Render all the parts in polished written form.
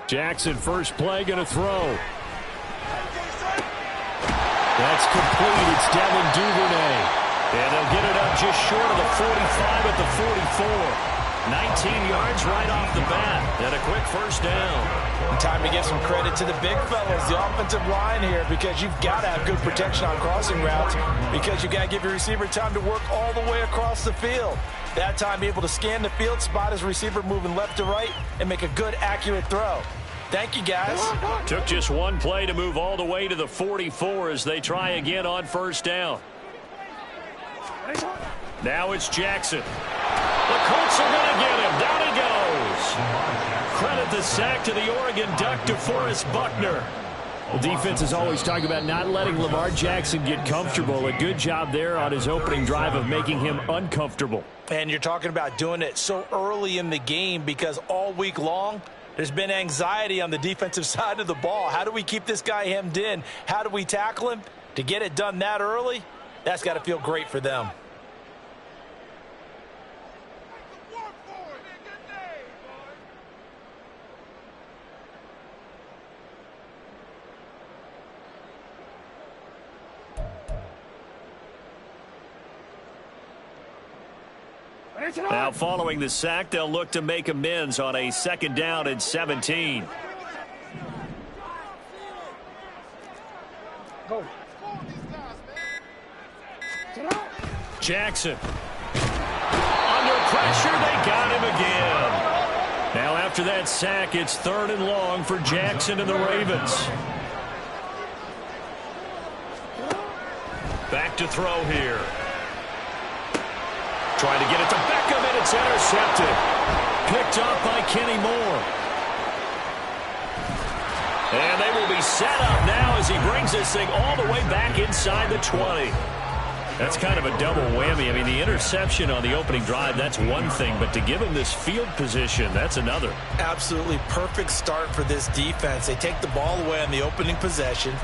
Jackson, first play, going to throw. That's complete. It's Devin Duvernay. And they'll get it up just short of the 45 at the 44. 19 yards right off the bat. And a quick first down. Time to give some credit to the big fellas, the offensive line here, because you've got to have good protection on crossing routes, because you've got to give your receiver time to work all the way across the field. That time, be able to scan the field, spot his receiver moving left to right, and make a good, accurate throw. Thank you, guys. Took just one play to move all the way to the 44 as they try again on first down. Now it's Jackson. The Colts are going to get him. Down he goes. Credit the sack to the Oregon Duck, DeForest Buckner. The defense is always talking about not letting Lamar Jackson get comfortable. A good job there on his opening drive of making him uncomfortable. And you're talking about doing it so early in the game, because all week long, there's been anxiety on the defensive side of the ball. How do we keep this guy hemmed in? How do we tackle him? To get it done that early, that's got to feel great for them. Now following the sack, they'll look to make amends on a second down and 17. Go. Jackson. Under pressure, they got him again. Now after that sack, it's 3rd and long for Jackson and the Ravens. Back to throw here. Trying to get it to Beckham, and it's intercepted. Picked off by Kenny Moore. And they will be set up now as he brings this thing all the way back inside the 20. That's kind of a double whammy. I mean, the interception on the opening drive, that's one thing, but to give him this field position, that's another. Absolutely perfect start for this defense. They take the ball away on the opening possession.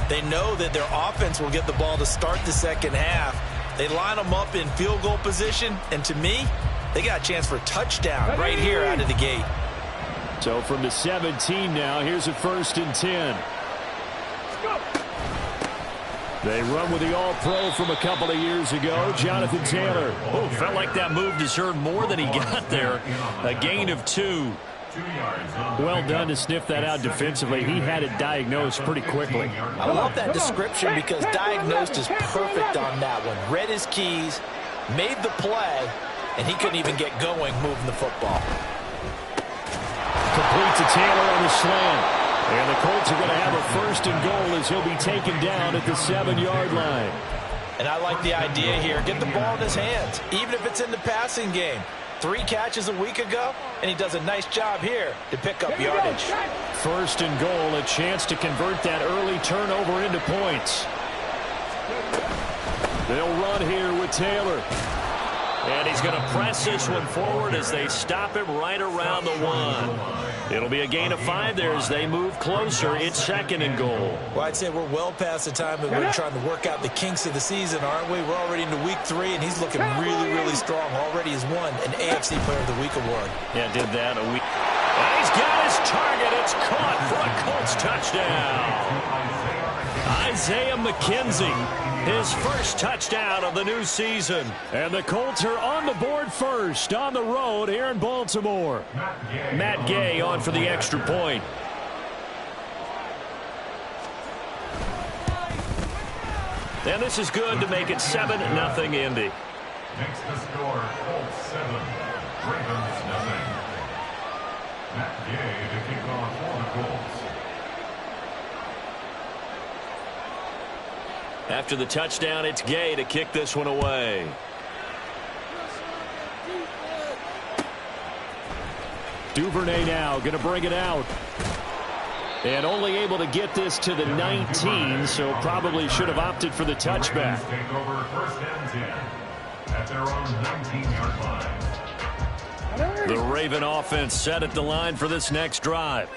They know that their offense will get the ball to start the second half. They line them up in field goal position, and to me, they got a chance for a touchdown right here out of the gate. So from the 17 now, here's a 1st and 10. They run with the All-Pro from a couple of years ago, Jonathan Taylor. Oh, felt like that move deserved more than he got there. A gain of 2. Well done to sniff that out defensively. He had it diagnosed pretty quickly. I love that description, because diagnosed is perfect on that one. Read his keys, made the play, and he couldn't even get going moving the football. Complete to Taylor on the slant. And the Colts are going to have a 1st and goal as he'll be taken down at the 7-yard line. And I like the idea here. Get the ball in his hands, even if it's in the passing game. 3 catches a week ago, and he does a nice job here to pick up yardage. 1st and goal, a chance to convert that early turnover into points. They'll run here with Taylor. And he's going to press this one forward as they stop him right around the 1. It'll be a gain of 5 there as they move closer. It's 2nd and goal. Well, I'd say we're well past the time that we're trying to work out the kinks of the season, aren't we? We're already into week 3, and he's looking really, really strong. Already has won an AFC Player of the Week award. Yeah, did that a week. And he's got his target. It's caught for a Colts touchdown. Isaiah McKenzie, his first touchdown of the new season. And the Colts are on the board first on the road here in Baltimore. Matt Gay on for the extra point. And this is good to make it 7-0 Indy. Makes the score Colts 7, Ravens 0. Matt Gay to kick off for the Colts. After the touchdown, it's Gay to kick this one away. Duvernay now going to bring it out. And only able to get this to the 19, so probably should have opted for the touchback. Take over 1st and 10 at their own 19-yard line. The Raven offense set at the line for this next drive.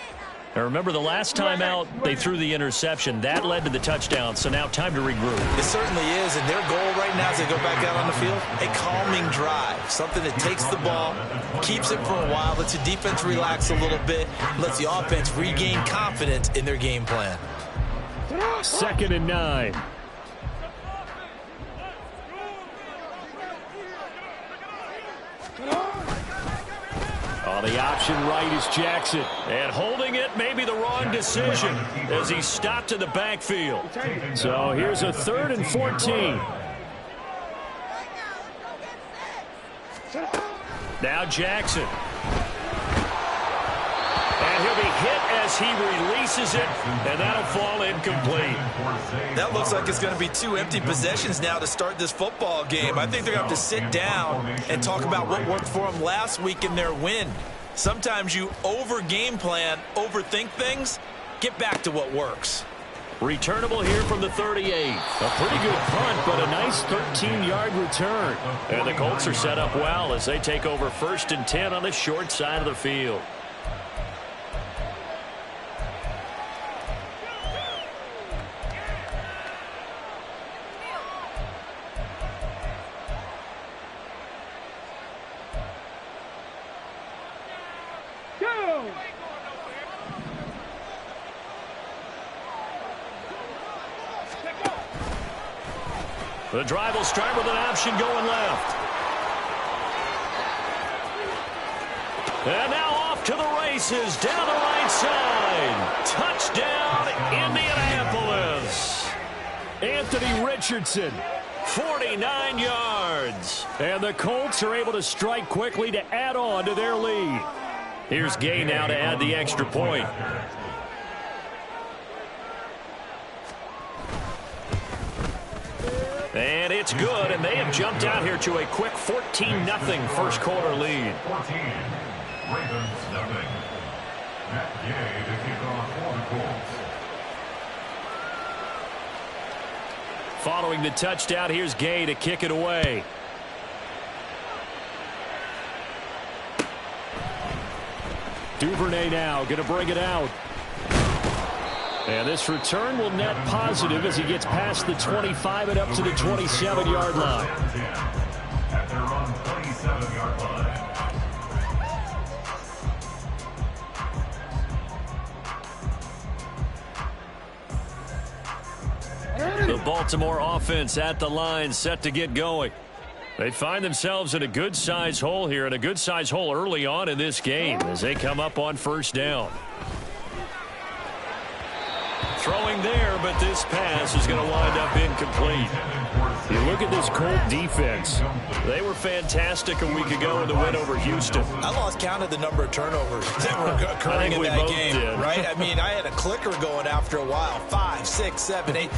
Now remember, the last time out, they threw the interception. That led to the touchdown, so now time to regroup. It certainly is, and their goal right now as they go back out on the field, a calming drive, something that takes the ball, keeps it for a while, lets the defense relax a little bit, lets the offense regain confidence in their game plan. 2nd and 9. On the option right is Jackson. And holding it may be the wrong decision as he's stopped in the backfield. So here's a 3rd and 14. Now Jackson. And he'll be hit as he releases it, and that'll fall incomplete. That looks like it's going to be 2 empty possessions now to start this football game. I think they're going to have to sit down and talk about what worked for them last week in their win. Sometimes you over-game plan, overthink things, get back to what works. Returnable here from the 38. A pretty good punt, but a nice 13-yard return. And the Colts are set up well as they take over 1st and 10 on the short side of the field. The drive will start with an option going left. And now off to the races down the right side. Touchdown, Indianapolis. Anthony Richardson, 49 yards. And the Colts are able to strike quickly to add on to their lead. Here's Gay now to add the extra point. And it's good, and they have jumped out here to a quick 14-0 first quarter lead. 14, Ravens nothing. Matt Gay to kick off for the Colts. Following the touchdown, here's Gay to kick it away. Duvernay now going to bring it out. And this return will net positive as he gets past the 25 and up to the 27-yard line. At their own 27-yard line. The Baltimore offense at the line, set to get going. They find themselves in a good-sized hole here, and a good-sized hole early on in this game as they come up on 1st down. Throwing there, but this pass is going to wind up incomplete. You look at this Colt defense. They were fantastic a week ago in the win over Houston. I lost count of the number of turnovers that were occurring in that game. Right? I mean, I had a clicker going after a while. 5, 6, 7, 8. It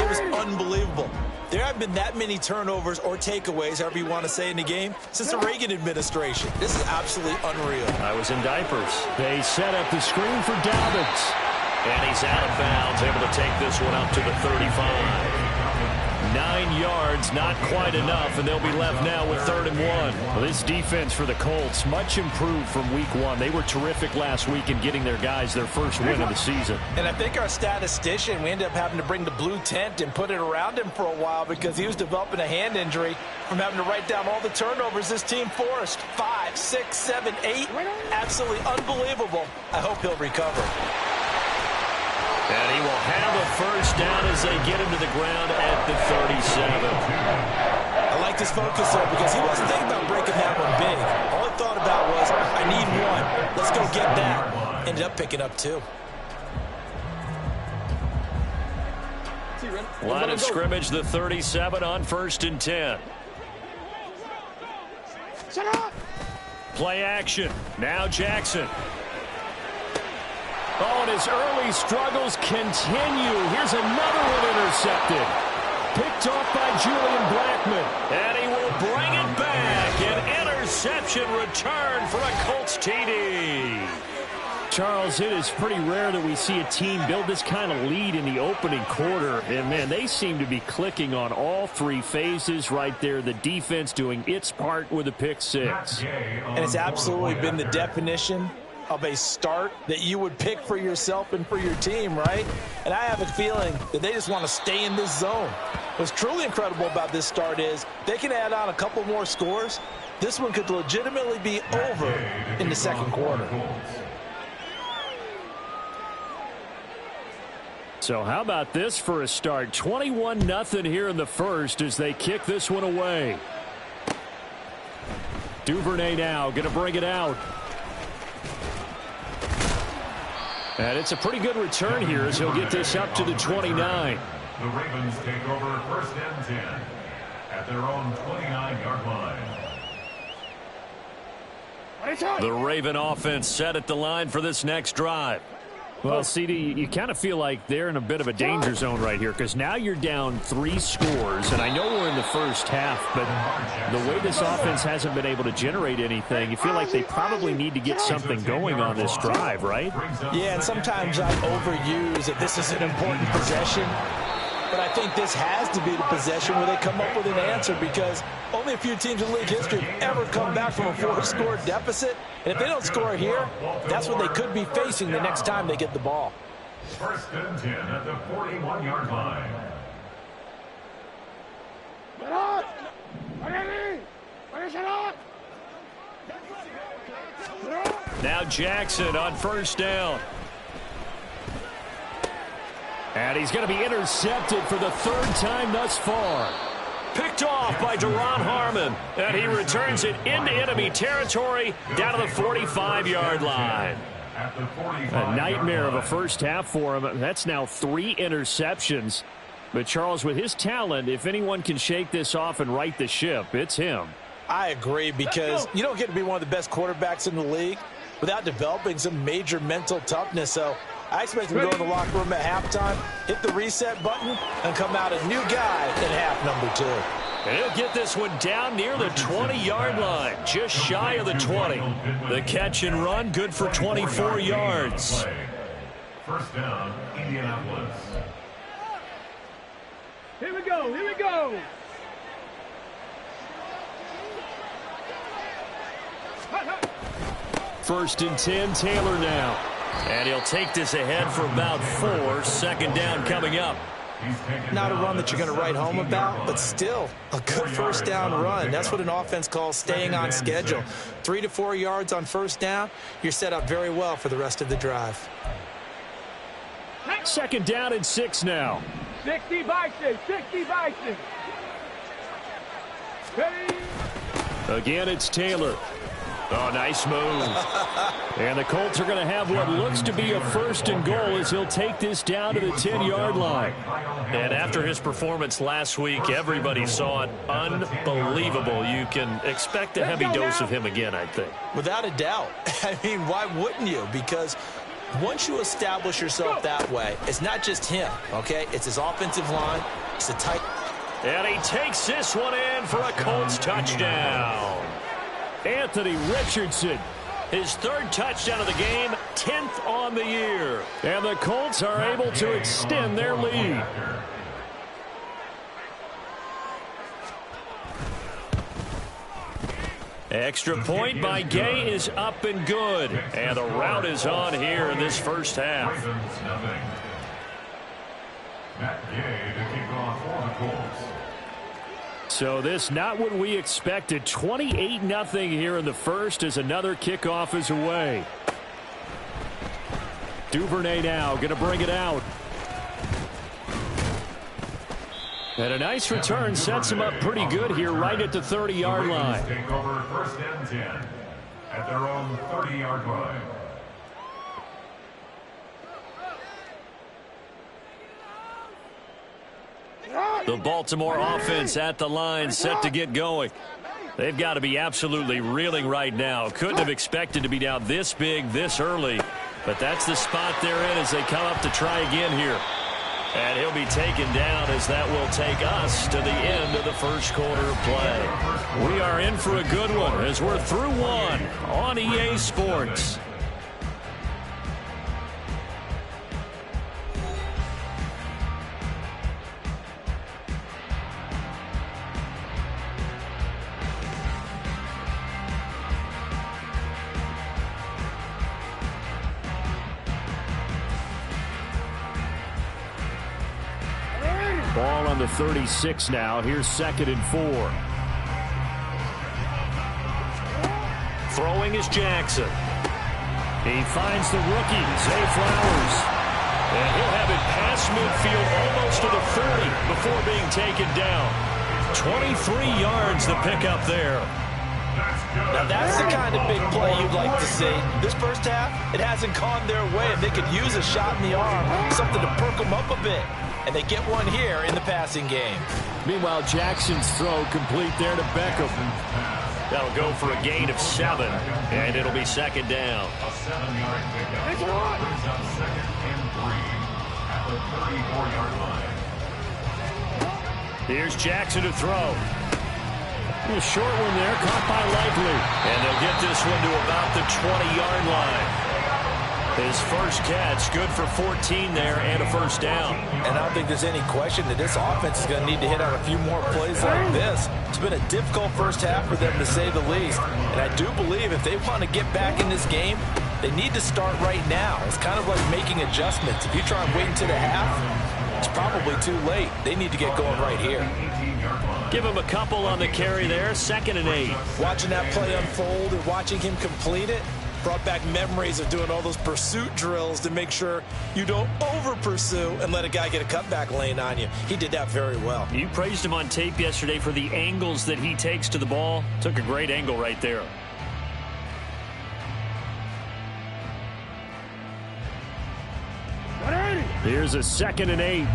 was unbelievable. There haven't been that many turnovers or takeaways, however you want to say, in the game since the Reagan administration. This is absolutely unreal. I was in diapers. They set up the screen for Dobbins. And he's out of bounds, able to take this one up to the 35. 9 yards, not quite enough, and they'll be left now with 3rd and 1. Well, this defense for the Colts, much improved from week 1. They were terrific last week in getting their guys their first win of the season. And I think our statistician, we ended up having to bring the blue tent and put it around him for a while because he was developing a hand injury from having to write down all the turnovers this team forced. 5, 6, 7, 8. Absolutely unbelievable. I hope he'll recover. And he will have a 1st down as they get him to the ground at the 37. I like this focus, though, because he wasn't thinking about breaking that one big. All he thought about was, I need 1. Let's go get that. Ended up picking up 2. Line of scrimmage, the 37 on 1st and 10. Play action. Now Jackson. Oh, and his early struggles continue. Here's another one intercepted. Picked off by Julian Blackmon. And he will bring it back. An interception return for a Colts TD. Charles, it is pretty rare that we see a team build this kind of lead in the opening quarter. And, man, they seem to be clicking on all 3 phases right there. The defense doing its part with a pick 6. And it's absolutely been the definition of a start that you would pick for yourself and for your team, right? And I have a feeling that they just want to stay in this zone. What's truly incredible about this start is they can add on a couple more scores. This one could legitimately be over in the second quarter. So how about this for a start? 21-0 here in the first as they kick this one away. Duvernay now going to bring it out. And it's a pretty good return here as he'll get this up to the 29. The Ravens take over first and 10 at their own 29-yard line. The Raven offense set at the line for this next drive. Well, CD, you kind of feel like they're in a bit of a danger zone right here because now you're down 3 scores, and I know we're in the first half, but the way this offense hasn't been able to generate anything, you feel like they probably need to get something going on this drive, right? Yeah, and sometimes I overuse that this is an important possession, but I think this has to be the possession where they come up with an answer because only a few teams in league history have ever come back from a 4-score deficit. And if they don't score here, that's what they could be facing the next time they get the ball. First and 10 at the 41-yard line. Now Jackson on first down. And he's going to be intercepted for the 3rd time thus far. Picked off by Deron Harmon. And he returns it into enemy territory down to the 45-yard line. A nightmare of a first half for him. That's now 3 interceptions. But Charles, with his talent, if anyone can shake this off and right the ship, it's him. I agree because you don't get to be one of the best quarterbacks in the league without developing some major mental toughness. So I expect him to go in the locker room at halftime, hit the reset button, and come out a new guy in half number 2. And he'll get this one down near the 20-yard line, just shy of the 20. The catch and run, good for 24 yards. First down, Indianapolis. Here we go, here we go. First and 10, Taylor now. And he'll take this ahead for about 4. Second down coming up. Not a run that you're going to write home about, but still a good first down run. That's what an offense calls staying on schedule. 3 to 4 yards on first down, you're set up very well for the rest of the drive. Second down and 6 now. 60 Bison, 60 Bison. Again, it's Taylor. Oh, nice move. And the Colts are going to have what looks to be a first and goal as he'll take this down to the 10-yard line. And after his performance last week, everybody saw it unbelievable. You can expect a heavy dose of him again, I think. Without a doubt. I mean, why wouldn't you? Because once you establish yourself that way, it's not just him, okay? It's his offensive line. It's a tight. And he takes this one in for a Colts touchdown. Anthony Richardson, his 3rd touchdown of the game, 10th on the year. And the Colts are able to extend their lead. Extra point by Gay is up and good. And the route is on here in this first half. Matt Gay to kick off for the Colts. So this not what we expected. 28-0 here in the first as another kickoff is away. Duvernay now going to bring it out. And a nice return sets him up pretty good here right at the 30-yard line. Take over first and 10 at their own 30-yard line. The Baltimore offense at the line set to get going. They've got to be absolutely reeling right now. Couldn't have expected to be down this big this early. But that's the spot they're in as they come up to try again here. And he'll be taken down as that will take us to the end of the first quarter of play. We are in for a good one as we're through one on EA Sports. on the 36 now. Here's 2nd and 4. Throwing is Jackson. He finds the rookie, Zay Flowers. And he'll have it past midfield almost to the 40 before being taken down. 23 yards to pick up there. Now that's the kind of big play you'd like to see. This first half, it hasn't gone their way, and they could use a shot in the arm, something to perk them up a bit. And they get one here in the passing game. Meanwhile, Jackson's throw complete there to Beckham. That'll go for a gain of 7, and it'll be 2nd down. A 7-yard pickup. Brings up 2nd and 3 at the 34-yard line. Here's Jackson to throw. A short one there, caught by Likely. And they'll get this one to about the 20-yard line. His first catch, good for 14 there and a first down. And I don't think there's any question that this offense is going to need to hit out a few more plays like this. It's been a difficult first half for them, to say the least. And I do believe if they want to get back in this game, they need to start right now. It's kind of like making adjustments. If you try and wait until the half, it's probably too late. They need to get going right here. Give him a couple on the carry there, 2nd and 8. Watching that play unfold and watching him complete it brought back memories of doing all those pursuit drills to make sure you don't over-pursue and let a guy get a cutback lane on you. He did that very well. You praised him on tape yesterday for the angles that he takes to the ball. Took a great angle right there. Here's a 2nd and 8.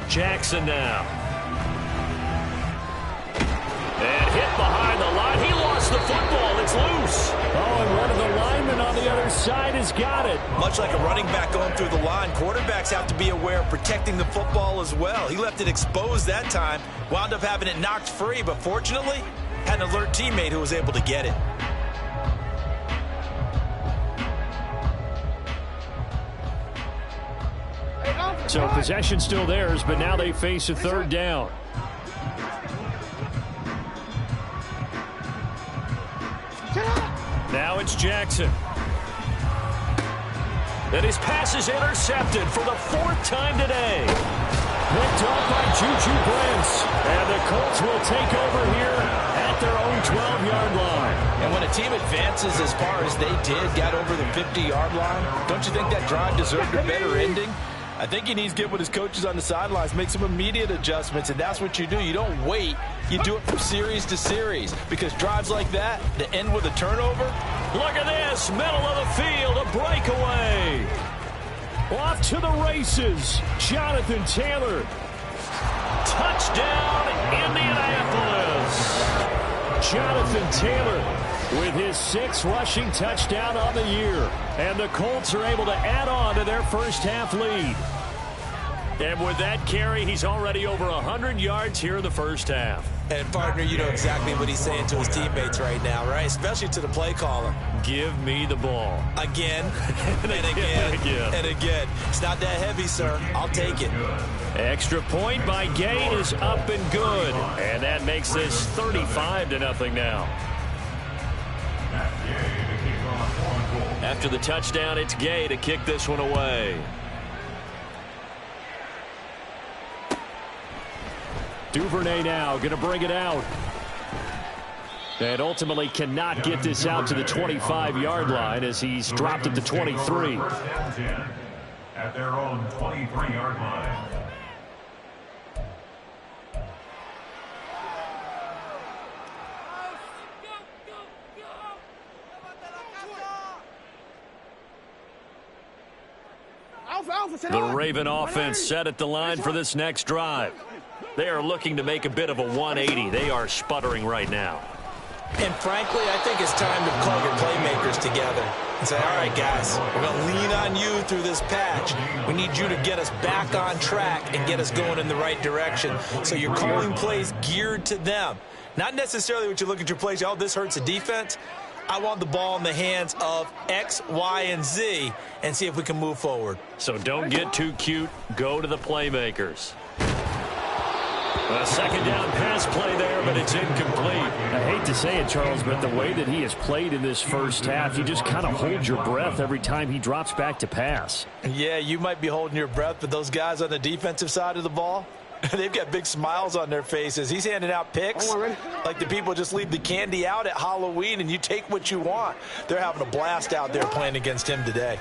Jackson now. And hit behind the line. He lost the football. It's loose. Oh, and one of the linemen on the other side has got it. Much like a running back going through the line, quarterbacks have to be aware of protecting the football as well. He left it exposed that time, wound up having it knocked free, but fortunately, had an alert teammate who was able to get it. So possession still theirs, but now they face a 3rd down. Now it's Jackson. And his pass is intercepted for the 4th time today. Picked off by Juju Brents. And the Colts will take over here at their own 12-yard line. And when a team advances as far as they did, got over the 50-yard line, don't you think that drive deserved a better ending? I think he needs to get with his coaches on the sidelines, make some immediate adjustments, and that's what you do. You don't wait. You do it from series to series, because drives like that, that end with a turnover. Look at this, middle of the field, a breakaway. Off to the races, Jonathan Taylor. Touchdown, Indianapolis. Jonathan Taylor with his 6th rushing touchdown on the year. And the Colts are able to add on to their first half lead. And with that carry, he's already over 100 yards here in the first half. And, partner, you know exactly what he's saying to his teammates right now, right? Especially to the play caller. Give me the ball. Again, and again, and again. It's not that heavy, sir. I'll take it. Extra point by Gay is up and good. And that makes this 35-0 now. After the touchdown, it's Gay to kick this one away. Duvernay now going to bring it out. And ultimately cannot get this out to the 25-yard line as he's dropped at the 23. At their own 23-yard line. The Raven offense set at the line for this next drive. They are looking to make a bit of a 180. They are sputtering right now. And frankly, I think it's time to call your playmakers together and say, all right, guys, we're going to lean on you through this patch. We need you to get us back on track and get us going in the right direction. So you're calling plays geared to them. Not necessarily what you look at your plays, oh, this hurts the defense. I want the ball in the hands of X, Y, and Z and see if we can move forward. So don't get too cute. Go to the playmakers. A second down pass play there, but it's incomplete. I hate to say it, Charles, but the way that he has played in this first half, you just kind of hold your breath every time he drops back to pass. Yeah, you might be holding your breath, but those guys on the defensive side of the ball, they've got big smiles on their faces. He's handing out picks like the people just leave the candy out at Halloween and you take what you want. They're having a blast out there playing against him today.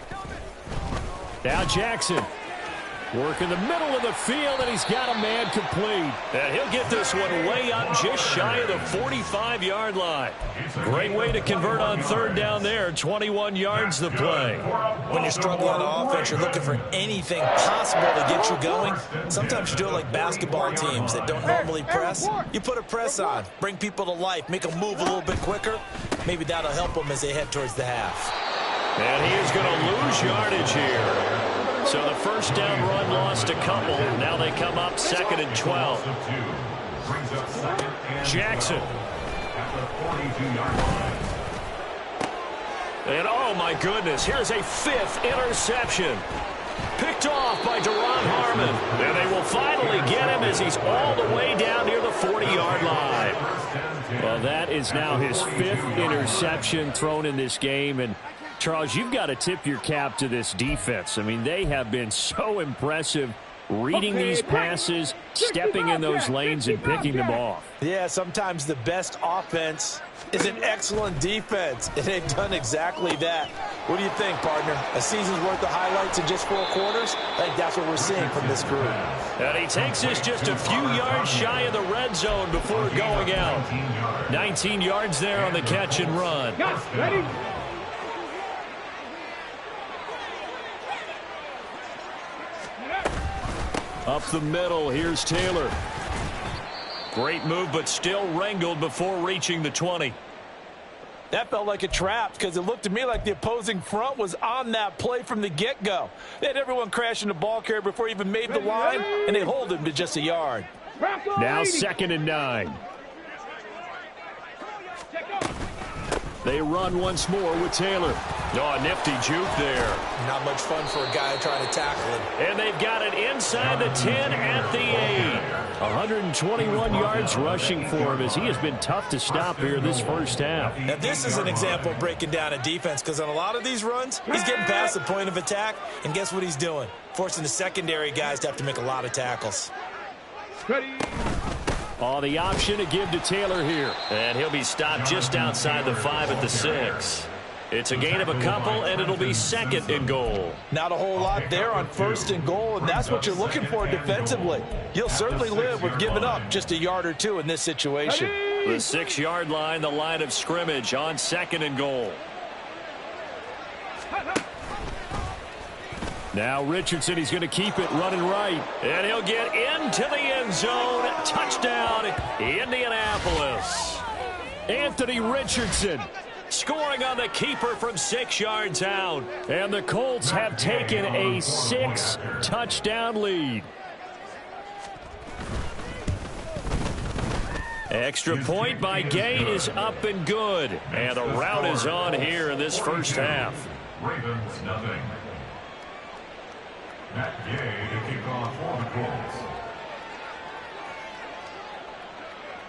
Now Jackson. Work in the middle of the field, and he's got a man complete. And he'll get this one way up just shy of the 45-yard line. Great way to convert on third down there. 21 yards the play. When you're struggling on offense, you're looking for anything possible to get you going. Sometimes you do it like basketball teams that don't normally press. You put a press on, bring people to life, make them move a little bit quicker. Maybe that'll help them as they head towards the half. And he is going to lose yardage here. So the first down run lost a couple. Now they come up 2nd and 12. Jackson. And oh my goodness, here's a 5th interception. Picked off by Deron Harmon. And they will finally get him as he's all the way down near the 40-yard line. Well, that is now his 5th interception thrown in this game. And Charles, you've got to tip your cap to this defense. I mean, they have been so impressive reading these passes, stepping in those lanes, and picking them off. Yeah, sometimes the best offense is an excellent defense, and they've done exactly that. What do you think, partner? A season's worth of highlights in just 4 quarters? I think that's what we're seeing from this group. And he takes this just a few yards shy of the red zone before going out. 19 yards there on the catch and run. Ready? Up the middle, here's Taylor. Great move, but still wrangled before reaching the 20. That felt like a trap because it looked to me like the opposing front was on that play from the get-go. They had everyone crashing the ball carrier before he even made the line, and they hold him to just a yard. Now 2nd and 9. They run once more with Taylor. Oh, a nifty juke there. Not much fun for a guy trying to tackle him. And they've got it inside the 10 at the 8. 121 yards rushing for him as he has been tough to stop here this first half. Now, this is an example of breaking down a defense because on a lot of these runs, he's getting past the point of attack, and guess what he's doing? Forcing the secondary guys to have to make a lot of tackles. Ready? Oh, the option to give to Taylor here. And he'll be stopped just outside the 5 at the 6. It's a gain of a couple, and it'll be 2nd and goal. Not a whole lot there on 1st and goal, and that's what you're looking for defensively. You'll certainly live with giving up just a yard or 2 in this situation. The 6-yard line, the line of scrimmage on 2nd and goal. Now Richardson, he's going to keep it running right. And he'll get into the end zone. Touchdown, Indianapolis. Anthony Richardson scoring on the keeper from 6 yards out. And the Colts have taken a 6-touchdown lead. Extra point by Gay is up and good. And the route is on here in this first half. Ravens nothing. Matt Gay to kick off for the Colts.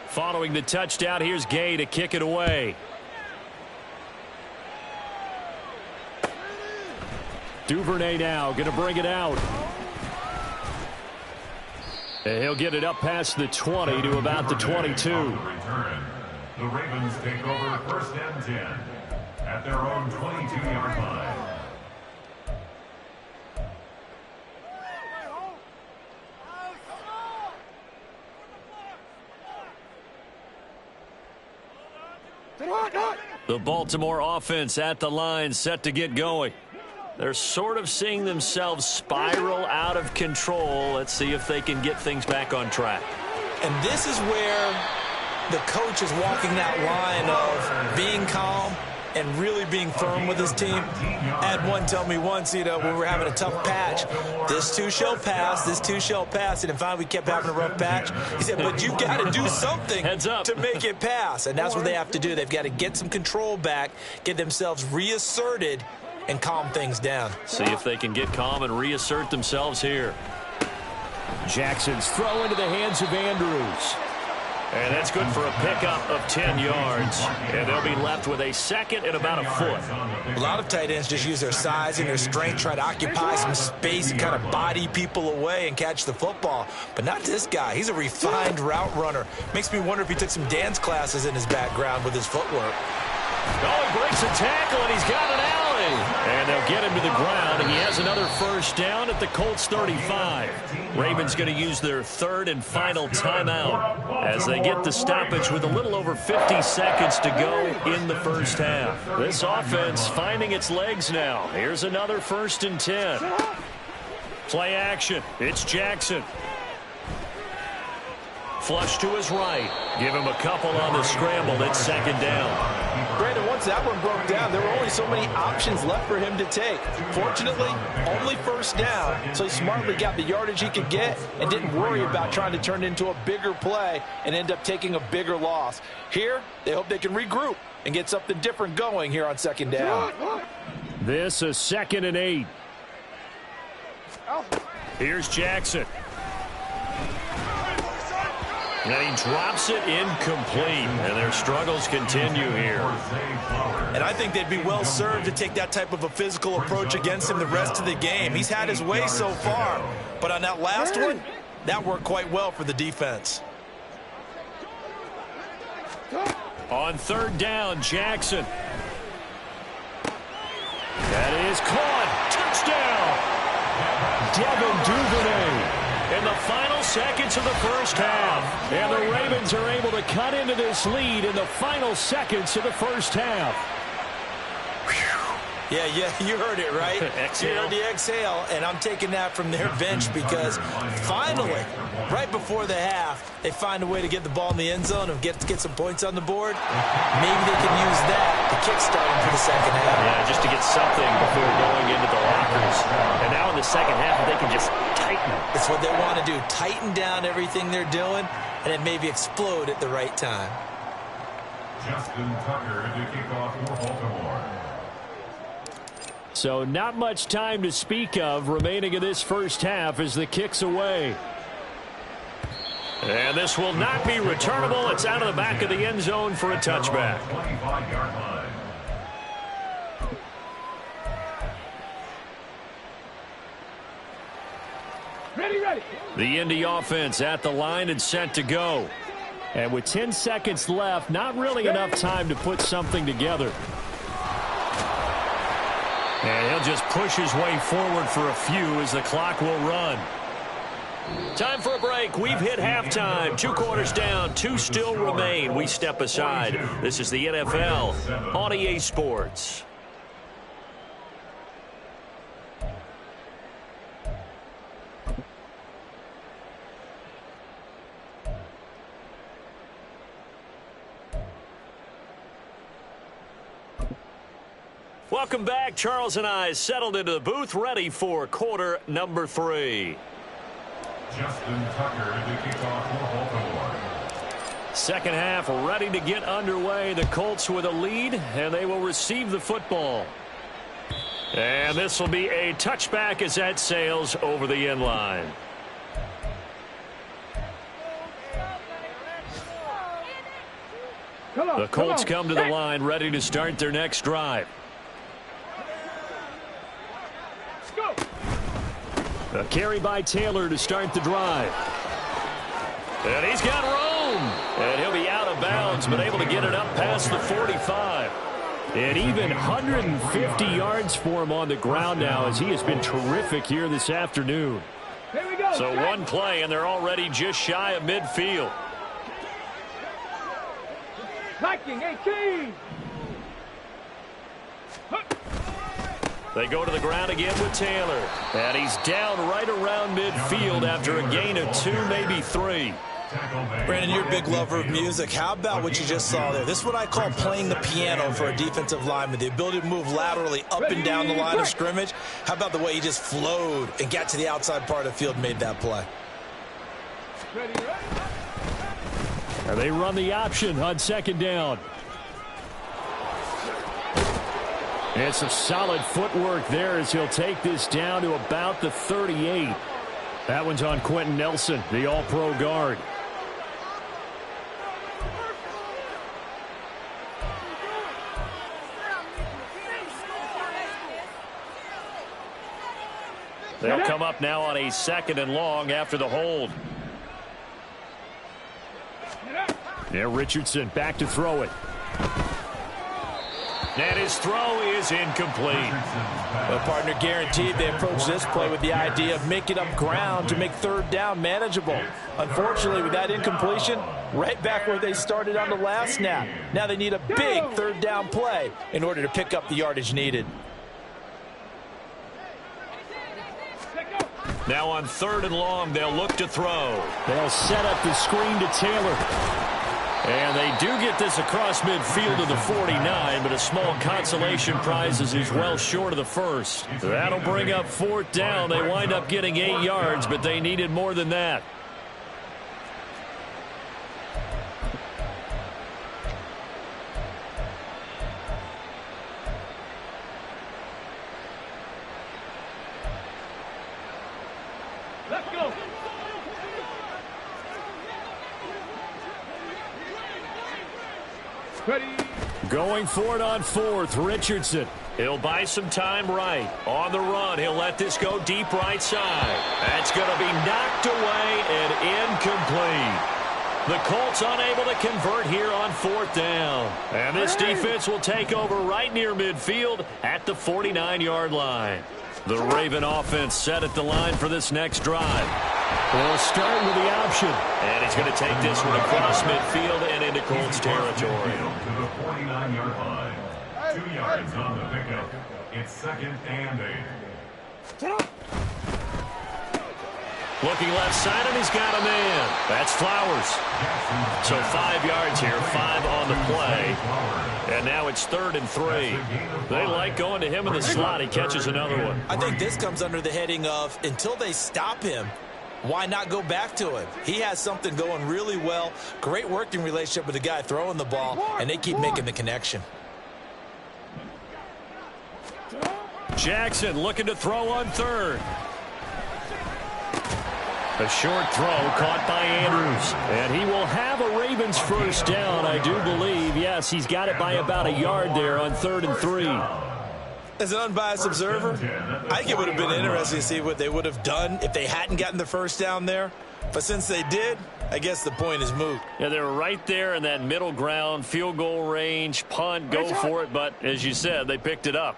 Following the touchdown, here's Gay to kick it away. Duvernay now going to bring it out. And he'll get it up past the 20 to about the 22. The Ravens take over 1st and 10 at their own 22-yard line. The Baltimore offense at the line, set to get going. They're sort of seeing themselves spiral out of control. Let's see if they can get things back on track. And this is where the coach is walking that line of being calm and really being firm with his team. I had one tell me once, when we were having a tough patch, this too shall pass, this too shall pass. And finally, we kept having a rough patch. He said, but you've got to do something to make it pass. And that's what they have to do. They've got to get some control back, get themselves reasserted, and calm things down. See if they can get calm and reassert themselves here. Jackson's throw into the hands of Andrews. And that's good for a pickup of 10 yards. And they'll be left with a second and about a foot. A lot of tight ends just use their size and their strength, try to occupy some space and kind of body people away and catch the football. But not this guy. He's a refined route runner. Makes me wonder if he took some dance classes in his background with his footwork. Oh, he breaks a tackle, and he's got an alley. And they'll get him to the ground. He has another first down at the Colts 35. Ravens going to use their third and final timeout as they get the stoppage with a little over 50 seconds to go in the first half. This offense finding its legs now. Here's another 1st and 10. Play action. It's Jackson. Flush to his right. Give him a couple on the scramble. It's 2nd down. Brandon, once that one broke down, there were only so many options left for him to take. Fortunately, only 1st down, so he smartly got the yardage he could get and didn't worry about trying to turn it into a bigger play and end up taking a bigger loss. Here, they hope they can regroup and get something different going here on 2nd down. This is 2nd and 8. Here's Jackson. And he drops it incomplete, and their struggles continue here. And I think they'd be well served to take that type of a physical approach against him the rest of the game. He's had his way so far, but on that last one, that worked quite well for the defense. On 3rd down, Jackson. That is caught. Touchdown. Devin Duvernay. In the final seconds of the first half. And the Ravens are able to cut into this lead in the final seconds of the first half. Yeah, you heard it, right? You heard the exhale, and I'm taking that from their bench because finally, right before the half, they find a way to get the ball in the end zone and get some points on the board. Maybe they can use that to kickstart them for the second half. Yeah, just to get something before going into the lockers. And now in the second half, they can just tighten it. It's what they want to do, tighten down everything they're doing, and then maybe explode at the right time. Justin Tucker to kick off for Baltimore. So not much time to speak of remaining in this first half as the kick's away. And this will not be returnable. It's out of the back of the end zone for a touchback. 25-yard line. Ready. The Indy offense at the line and set to go. And with 10 seconds left, not really enough time to put something together. And he'll just push his way forward for a few as the clock will run. Time for a break. We've hit halftime. 2 quarters down. 2 still remain. We step aside. This is the NFL on EA Sports. Welcome back. Charles and I settled into the booth, ready for quarter number 3. Justin Tucker to kick off for Baltimore. Second half ready to get underway. The Colts with a lead, and they will receive the football. And this will be a touchback as that sails over the end line. The Colts come to the line, ready to start their next drive. A carry by Taylor to start the drive. And he's got room. And he'll be out of bounds, but able to get it up past the 45. And even 150 yards for him on the ground now, as he has been terrific here this afternoon. Here we go. So one play, and they're already just shy of midfield. Liking 18. They go to the ground again with Taylor. And he's down right around midfield after a gain of 2, maybe 3. Brandon, you're a big lover of music. How about what you just saw there? This is what I call playing the piano for a defensive lineman. The ability to move laterally up and down the line of scrimmage. How about the way he just flowed and got to the outside part of the field and made that play? And they run the option on second down. And some solid footwork there as he'll take this down to about the 38. That one's on Quentin Nelson, the all-pro guard. They'll come up now on a 2nd and long after the hold. Yeah, Richardson back to throw it. And his throw is incomplete. Well, partner, guaranteed they approach this play with the idea of making up ground to make 3rd down manageable. Unfortunately, with that incompletion, right back where they started on the last snap. Now they need a big 3rd down play in order to pick up the yardage needed. Now on 3rd and long, they'll look to throw. They'll set up the screen to Taylor. And they do get this across midfield to the 49, but a small consolation prize as he's well short of the first. That'll bring up 4th down. They wind up getting 8 yards, but they needed more than that. Let's go. Ready. Going for it on 4th, Richardson. He'll buy some time right. On the run, he'll let this go deep right side. That's going to be knocked away and incomplete. The Colts unable to convert here on 4th down. And this defense will take over right near midfield at the 49-yard line. The Raven offense set at the line for this next drive. They'll start with the option. And he's going to take this one across midfield and into Colts territory. To the 49-yard line. 2 yards on the pickup. It's 2nd and 8. Looking left side, and he's got a man. That's Flowers. So 5 yards here, 5 on the play. And now it's 3rd and 3. They like going to him in the slot. He catches another one. I think this comes under the heading of until they stop him, why not go back to him? He has something going really well. Great working relationship with the guy throwing the ball, and they keep making the connection. Jackson looking to throw on 3rd. A short throw caught by Andrews. And he will have a Ravens 1st down, I do believe. Yes, he's got it by about a yard there on 3rd and 3. As an unbiased observer, I think it would have been interesting to see what they would have done if they hadn't gotten the 1st down there. But since they did, I guess the point is moot. Yeah, they were right there in that middle ground, field goal range, punt, go for it. But as you said, they picked it up.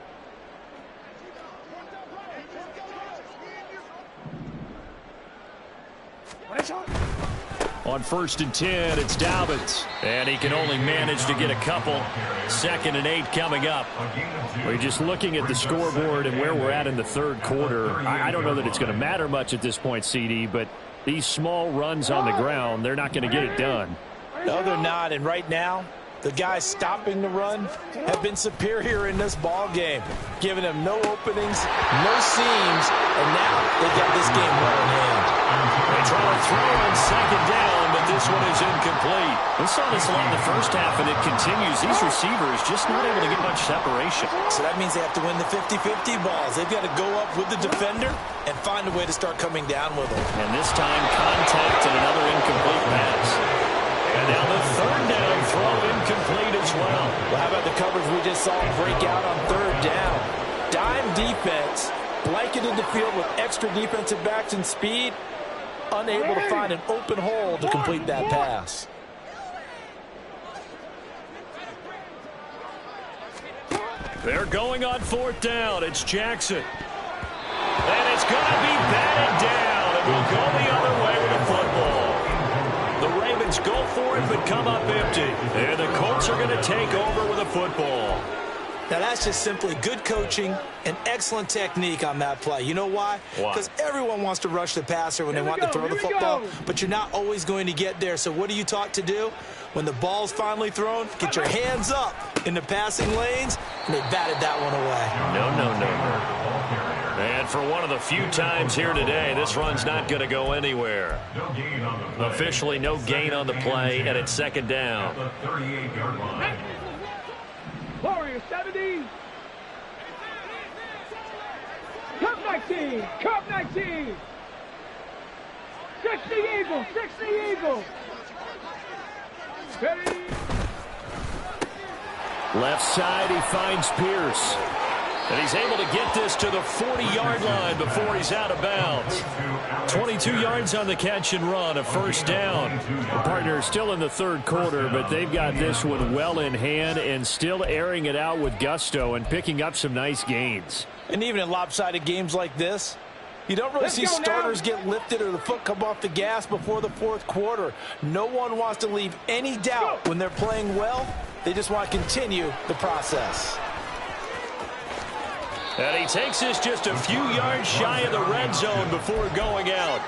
On 1st and 10, it's Dobbins. And he can only manage to get a couple. 2nd and 8 coming up. We're just looking at the scoreboard and where we're at in the 3rd quarter. I don't know that it's going to matter much at this point, CD, but these small runs on the ground, they're not going to get it done. No, they're not. And right now, the guys stopping the run have been superior in this ball game, giving them no openings, no seams, and now they've got this game well in hand. They try to throw on 2nd down, but this one is incomplete. We saw this a lot in the first half, and it continues. These receivers just not able to get much separation. So that means they have to win the 50-50 balls. They've got to go up with the defender and find a way to start coming down with them. And this time, contact and another incomplete pass. And now the 3rd down throw incomplete as well. Well, how about the coverage we just saw break out on 3rd down? Dime defense, blanketed the field with extra defensive backs and speed, unable to find an open hole to complete that pass. They're going on 4th down. It's Jackson. And it's going to be batted down. It will go the other way with the football. The Ravens go for it, but come up empty. And the Colts are going to take over with a football. Now, that's just simply good coaching and excellent technique on that play. You know why? Because everyone wants to rush the passer when they want to throw the football, but you're not always going to get there. So what are you taught to do? When the ball's finally thrown, get your hands up in the passing lanes, and they batted that one away. No. And for one of the few times here today, this run's not going to go anywhere. Officially no gain on the play, and it's 2nd down. Warriors 70. Cup 19. Cup 19. 60 Eagles. 60 Eagles. Ready. Left side, he finds Pierce. And he's able to get this to the 40-yard line before he's out of bounds. 22 yards on the catch and run, a first down. The partner is still in the third quarter, but they've got this one well in hand and still airing it out with gusto and picking up some nice gains. And even in lopsided games like this, you don't really see starters get lifted or the foot come off the gas before the fourth quarter. No one wants to leave any doubt when they're playing well. They just want to continue the process. And he takes this just a few yards shy of the red zone before going out.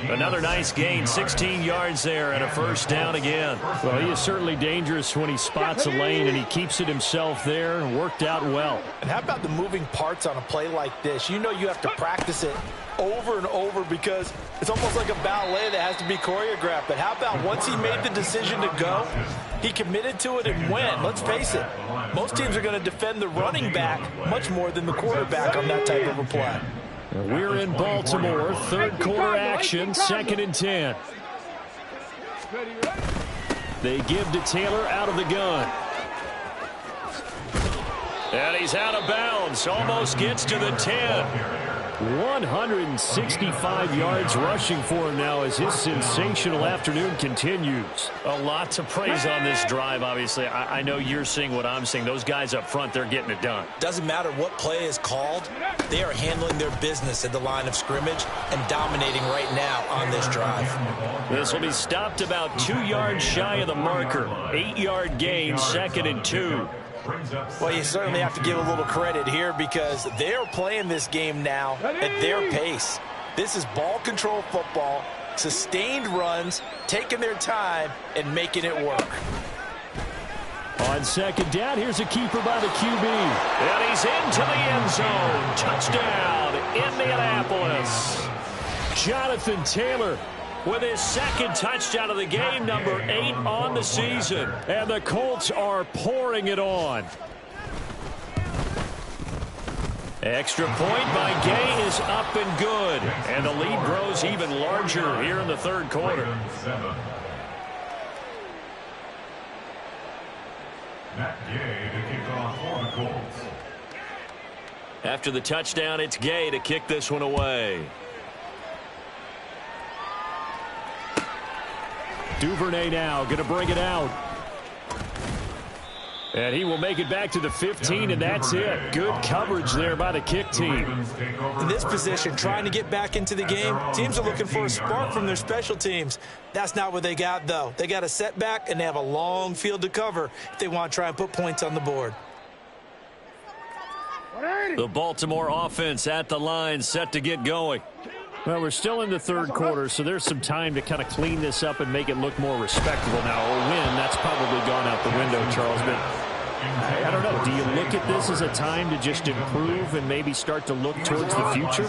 Another nice gain, 16 yards there and a first down again. Well, he is certainly dangerous when he spots a lane, and he keeps it himself there and worked out well. And how about the moving parts on a play like this? You know you have to practice it over and over because it's almost like a ballet that has to be choreographed. But how about once he made the decision to go, he committed to it and went. Let's face it, most teams are going to defend the running back much more than the quarterback on that type of a play. We're in Baltimore, third quarter action, 2nd and 10. They give to Taylor out of the gun. And he's out of bounds, almost gets to the 10. 165 yards rushing for him now as his sensational afternoon continues. A lot to praise on this drive, obviously. I know you're seeing what I'm seeing. Those guys up front, they're getting it done. Doesn't matter what play is called. They are handling their business at the line of scrimmage and dominating right now on this drive. This will be stopped about 2 yards shy of the marker. 8-yard gain, 2nd and 2. Well, you certainly have to give a little credit here because they're playing this game now at their pace. This is ball control football, sustained runs, taking their time, and making it work. On second down, here's a keeper by the QB. And he's into the end zone. Touchdown, Indianapolis. Jonathan Taylor with his second touchdown of the game, number 8 on the season. And the Colts are pouring it on. Extra point by Gay is up and good. And the lead grows even larger here in the third quarter. Matt Gay to kick off for the Colts. After the touchdown, it's Gay to kick this one away. Duvernay now going to bring it out. And he will make it back to the 15, and that's it. Good coverage there by the kick team. In this position, trying to get back into the game, teams are looking for a spark from their special teams. That's not what they got, though. They got a setback, and they have a long field to cover if they want to try and put points on the board. The Baltimore offense at the line, set to get going. Well, we're still in the third quarter, so there's some time to kind of clean this up and make it look more respectable now. Or win, that's probably gone out the window, Charles. But I don't know. Do you look at this as a time to just improve and maybe start to look towards the future?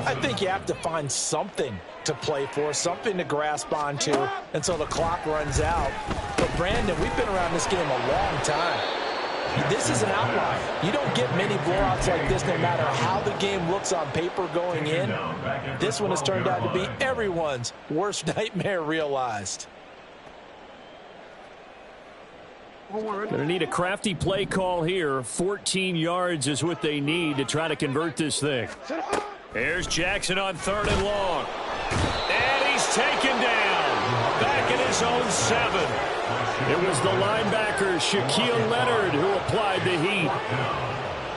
I think you have to find something to play for, something to grasp onto until the clock runs out. But, Brandon, we've been around this game a long time. This is an outlier. You don't get many blowouts like this no matter how the game looks on paper going in. This one has turned out to be everyone's worst nightmare realized. Going to need a crafty play call here. 14 yards is what they need to try to convert this thing. Here's Jackson on 3rd and long. And he's taken down. Back in his own 7. It was the linebacker, Shaquille Leonard, who applied the heat.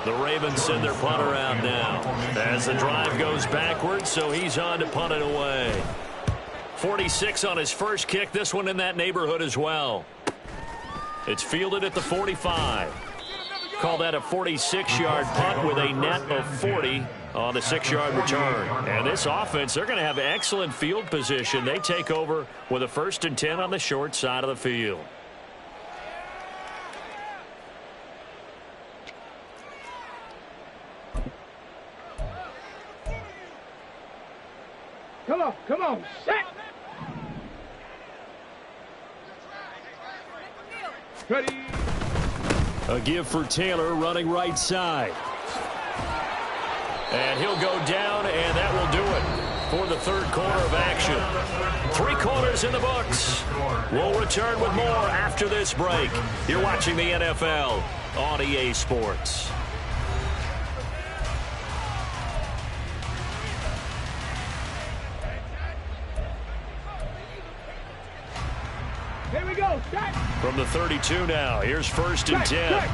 The Ravens send their punter out now as the drive goes backwards, so he's on to punt it away. 46 on his first kick, this one in that neighborhood as well. It's fielded at the 45. Call that a 46-yard punt with a net of 40 on the 6-yard return. And this offense, they're going to have excellent field position. They take over with a 1st and 10 on the short side of the field. Come on, set. Ready. A give for Taylor running right side. And he'll go down, and that will do it. for the third quarter of action. 3 quarters in the books. We'll return with more after this break. You're watching the NFL on EA Sports. Here we go. Set. From the 32 now, here's 1st and 10.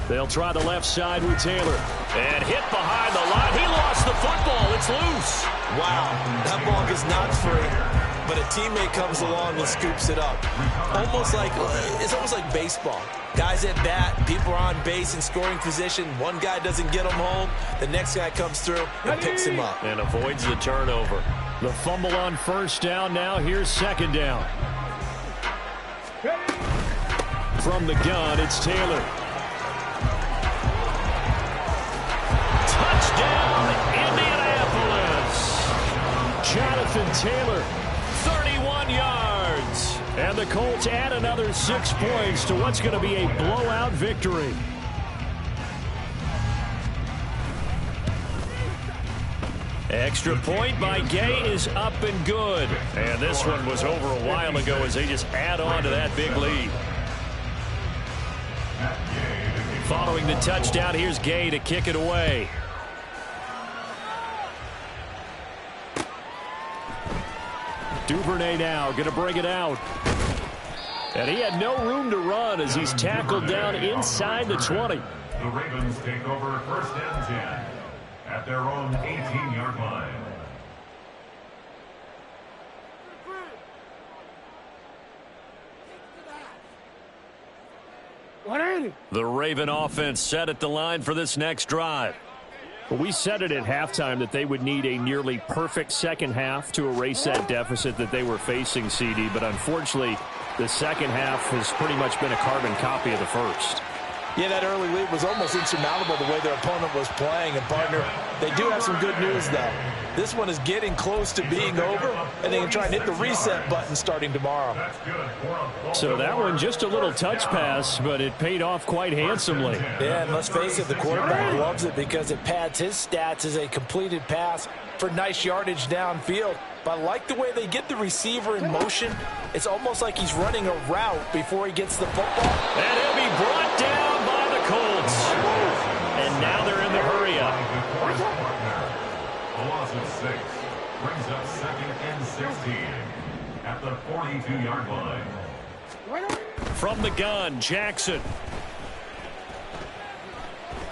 They'll try the left side with Taylor. And hit behind the line. He lost the football. It's loose. Wow, that ball is not free, but a teammate comes along and scoops it up. It's almost like baseball. Guys at bat, people are on base in scoring position. One guy doesn't get him home. The next guy comes through and picks him up. And avoids the turnover. The fumble on 1st down now. Here's 2nd down. From the gun, it's Taylor. Touchdown, Indianapolis. Jonathan Taylor, 31 yards. And the Colts add another 6 points to what's going to be a blowout victory. Extra point by Gay is up and good. And this one was over a while ago as they just add on to that big lead. Following the touchdown, here's Gay to kick it away. Duvernay now going to bring it out. And he had no room to run as he's tackled down inside the 20. The Ravens take over 1st and 10 at their own 18-yard line. The Raven offense set at the line for this next drive. Well, we said it at halftime that they would need a nearly perfect second half to erase that deficit that they were facing, CD. But unfortunately, the second half has pretty much been a carbon copy of the first. Yeah, that early lead was almost insurmountable the way their opponent was playing. And, partner, they do have some good news, though. This one is getting close to being over, and they can try and hit the reset button starting tomorrow. So that one, just a little touch pass, but it paid off quite handsomely. Yeah, and let's face it, the quarterback loves it because it pads his stats as a completed pass for nice yardage downfield. But I like the way they get the receiver in motion. It's almost like he's running a route before he gets the football. And he'll be brought down by the Colts. And now they're in the hurry-up. A loss of 6 brings up 2nd and 16 at the 42-yard line. From the gun, Jackson.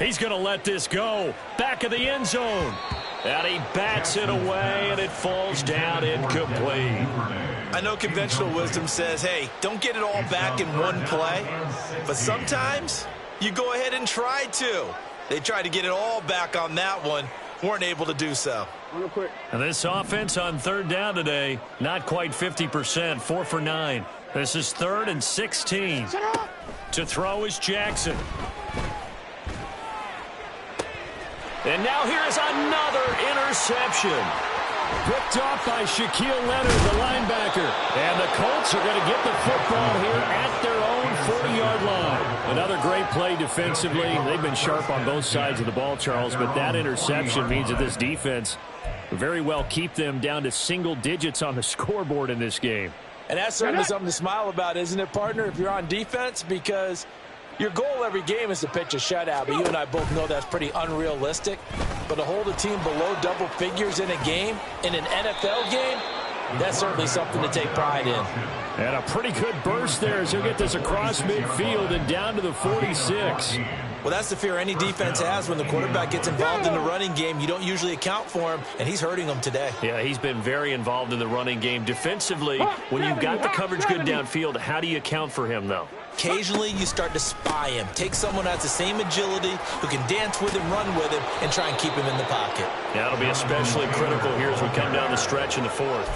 He's going to let this go. Back of the end zone. And he bats it away, and it falls down incomplete. I know conventional wisdom says, hey, don't get it all back in one play. But sometimes you go ahead and try to. They tried to get it all back on that one. Weren't able to do so. And this offense on 3rd down today, not quite 50%, 4 for 9. This is 3rd and 16. To throw is Jackson. And now here's another interception. Picked off by Shaquille Leonard, the linebacker. And the Colts are going to get the football here at their own 40-yard line. Another great play defensively. They've been sharp on both sides of the ball, Charles, but that interception means that this defense very well keep them down to single digits on the scoreboard in this game. And that's certainly something to smile about, isn't it, partner, if you're on defense? Because your goal every game is to pitch a shutout, but you and I both know that's pretty unrealistic. But to hold a team below double figures in a game, in an NFL game, that's certainly something to take pride in. And a pretty good burst there as he'll get this across midfield and down to the 46. Well, that's the fear any defense has when the quarterback gets involved in the running game. You don't usually account for him, and he's hurting them today. Yeah, he's been very involved in the running game. Defensively, when you've got the coverage good downfield, how do you account for him, though? Occasionally, you start to spy him. Take someone who has the same agility, who can dance with him, run with him, and try and keep him in the pocket. That'll be especially critical here as we come down the stretch in the 4th.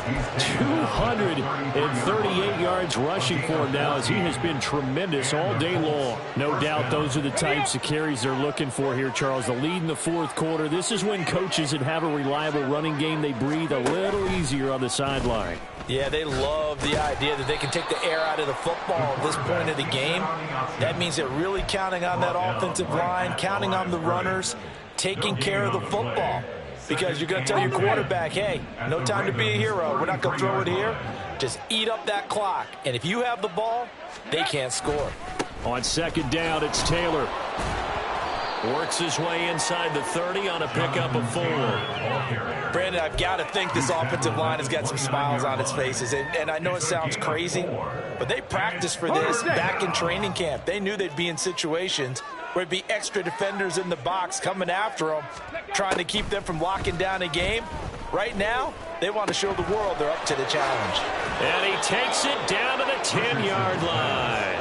238 yards rushing for him now as he has been tremendous all day long. No doubt those are the types of carries they're looking for here, Charles. The lead in the 4th quarter. This is when coaches that have a reliable running game, they breathe a little easier on the sideline. Yeah, they love the idea that they can take the air out of the football at this point of the game, that means they're really counting on that offensive line, counting on the runners, taking care of the football. Because you're going to tell your quarterback, hey, no time to be a hero. We're not going to throw it here. Just eat up that clock. And if you have the ball, they can't score. On second down, it's Taylor. Works his way inside the 30 on a pickup of 4. Brandon, I've got to think this offensive line has got some smiles on its faces. And I know it sounds crazy, but they practiced for this back in training camp. They knew they'd be in situations where it'd be extra defenders in the box coming after them, trying to keep them from locking down a game. Right now, they want to show the world they're up to the challenge. And he takes it down to the 10-yard line.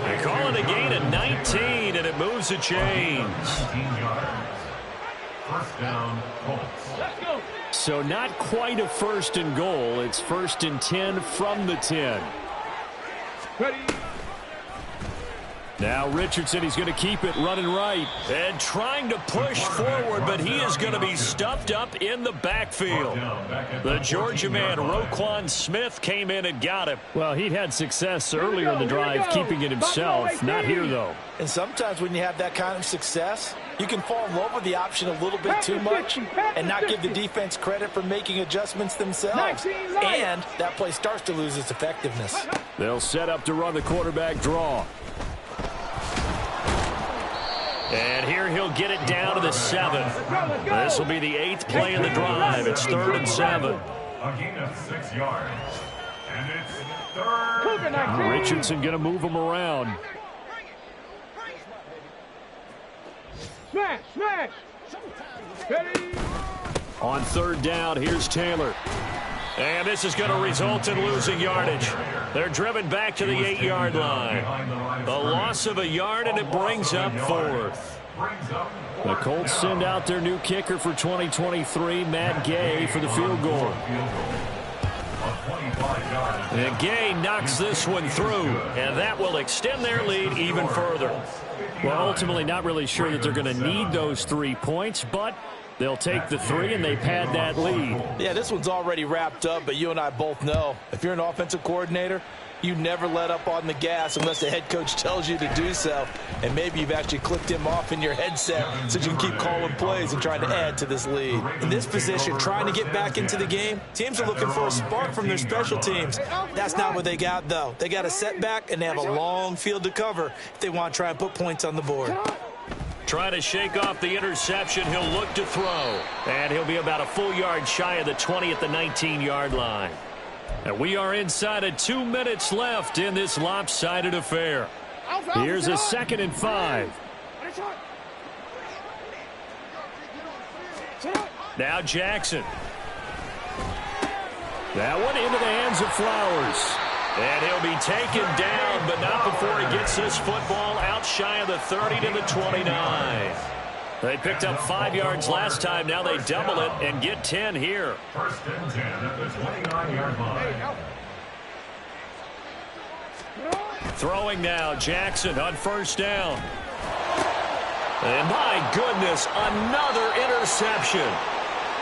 They call it a gain of 19, and it moves the chains. First down, Colts. Let's go. So not quite a 1st and goal. It's 1st and 10 from the 10. Ready. Now Richardson, he's going to keep it running right. And trying to push forward, but he is going to be stuffed up in the backfield. The Georgia man, Roquan Smith, came in and got him. Well, he'd had success earlier in the drive keeping it himself. Not here, though. And sometimes when you have that kind of success, you can fall in love with the option a little bit too much and not give the defense credit for making adjustments themselves. And that play starts to lose its effectiveness. They'll set up to run the quarterback draw. And here he'll get it down to the 7. This will be the 8th play in the drive. It's 3rd and 7. A gain of 6 yards. And it's 3rd. Richardson going to move him around. Smash, smash. Ready. On 3rd down, here's Taylor. And this is going to result in losing yardage. They're driven back to the 8-yard line. A loss of a yard, and it brings up 4th. The Colts send out their new kicker for 2023, Matt Gay, for the field goal. And Gay knocks this one through, and that will extend their lead even further. Well, ultimately not really sure that they're going to need those 3 points, but they'll take the 3 and they pad that lead. Yeah, this one's already wrapped up, but you and I both know if you're an offensive coordinator, you never let up on the gas unless the head coach tells you to do so. And maybe you've actually clicked him off in your headset so you can keep calling plays and trying to add to this lead. In this position, trying to get back into the game, teams are looking for a spark from their special teams. That's not what they got, though. They got a setback, and they have a long field to cover if they want to try and put points on the board. Trying to shake off the interception. He'll look to throw. And he'll be about a full yard shy of the 20 at the 19-yard line. And we are inside of 2 minutes left in this lopsided affair. Here's a 2nd and 5. Now Jackson. That one into the hands of Flowers. And he'll be taken down, but not before he gets this football out shy of the 30 to the 29. They picked up 5 yards last time. Now they double it and get 10 here. 1st and 10 at the 29-yard line. Throwing now, Jackson on 1st down. And my goodness, another interception.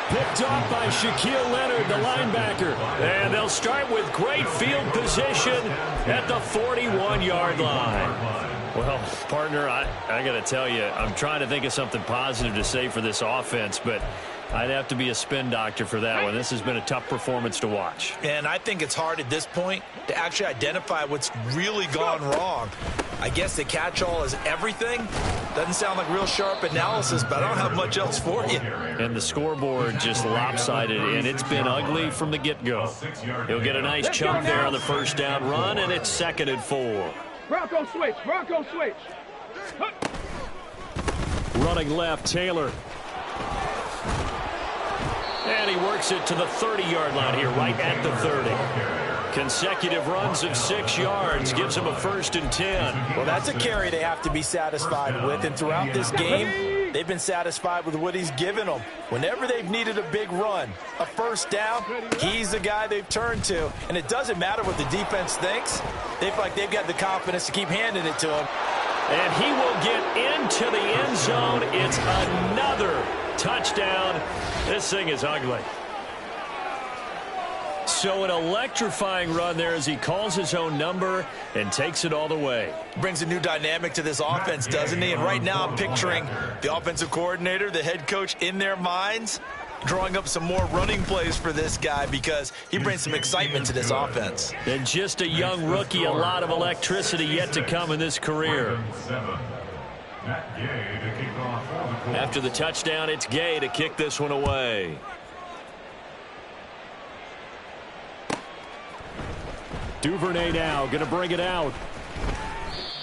Picked off by Shaquille Leonard, the linebacker. And they'll start with great field position at the 41-yard line. Well, partner, I got to tell you, I'm trying to think of something positive to say for this offense, but I'd have to be a spin doctor for that one. This has been a tough performance to watch. And I think it's hard at this point to actually identify what's really gone wrong. I guess the catch-all is everything. Doesn't sound like real sharp analysis, but I don't have much else for you. And the scoreboard just lopsided, and it's been ugly from the get-go. He'll get a nice chunk there on the 1st down run, and it's 2nd and 4. Bronco switch, Bronco switch. Running left, Taylor. And he works it to the 30-yard line here, right at the 30. Consecutive runs of 6 yards gives him a 1st and 10. Well, that's a carry they have to be satisfied with, and throughout this game, they've been satisfied with what he's given them. Whenever they've needed a big run, a 1st down, he's the guy they've turned to. And it doesn't matter what the defense thinks. They feel like they've got the confidence to keep handing it to him. And he will get into the end zone. It's another touchdown. This thing is ugly. So an electrifying run there as he calls his own number and takes it all the way. Brings a new dynamic to this offense, doesn't he? And right now I'm picturing the offensive coordinator, the head coach in their minds, drawing up some more running plays for this guy because he brings some excitement to this offense. And just a young rookie, a lot of electricity yet to come in this career. After the touchdown, it's Gay to kick this one away. Duvernay now going to bring it out.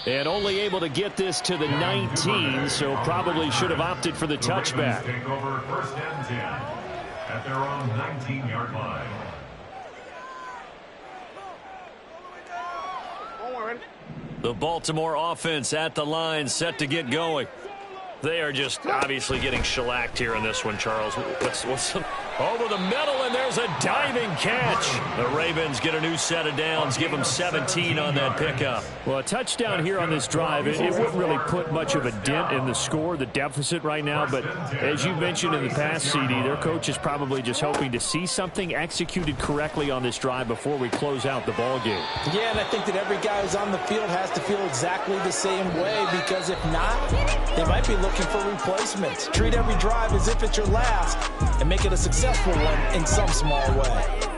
And only able to get this to the 19, so probably should have opted for the touchback. Take over first and 10 at their own 19-yard line. The Baltimore offense at the line, set to get going. They are just obviously getting shellacked here in this one, Charles. What's over the middle, and there's a diving catch. The Ravens get a new set of downs, give them 17 on that pickup. Well, a touchdown here on this drive, it wouldn't really put much of a dent in the score, the deficit right now. But as you mentioned in the past, CD, their coach is probably just hoping to see something executed correctly on this drive before we close out the ball game. Yeah, and I think that every guy who's on the field has to feel exactly the same way, because if not, they might be looking for replacements. Treat every drive as if it's your last and make it a successful one in some small way.